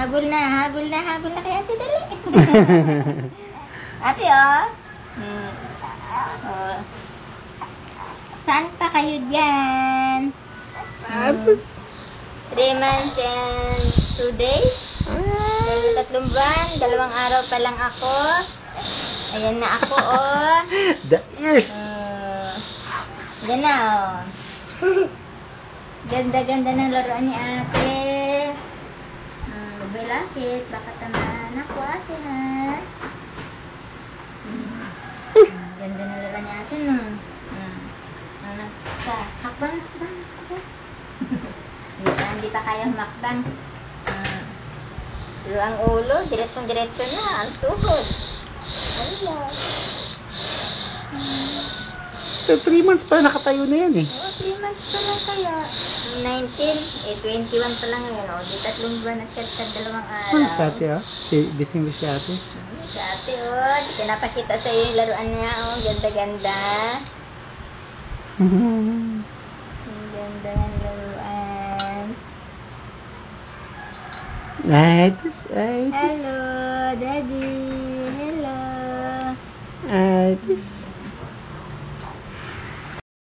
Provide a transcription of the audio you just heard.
Habol na kaya si dali. Ate, oh. Oh. Saan pa kayo dyan? 3 months and 2 days? 3 buwan, 2 araw pa lang ako. Ayan na ako, oh. The ears. Yan na, oh. Ganda-ganda ng laruan ni ate. Balakit, baka tamaan ako ate, ha? Ganda ng laruan ni ate, no? Hakbang. Hindi pa kaya humakbang. Pero ang ulo, diretsyon na. Ang tuhod. Hello. 3 months pa nakatayo na yan, eh. 3 months pa lang kaya. 19, 21 pa lang ngayon. Di 3 buwan at 2 araw. Ano sa ate, oh? Bising si ate. Si ate, oh. Pinapakita sa iyo yung laruan niya, oh. Ganda-ganda. Ang ganda ng laruan. Itis. Hello, Daddy. Hello. Itis.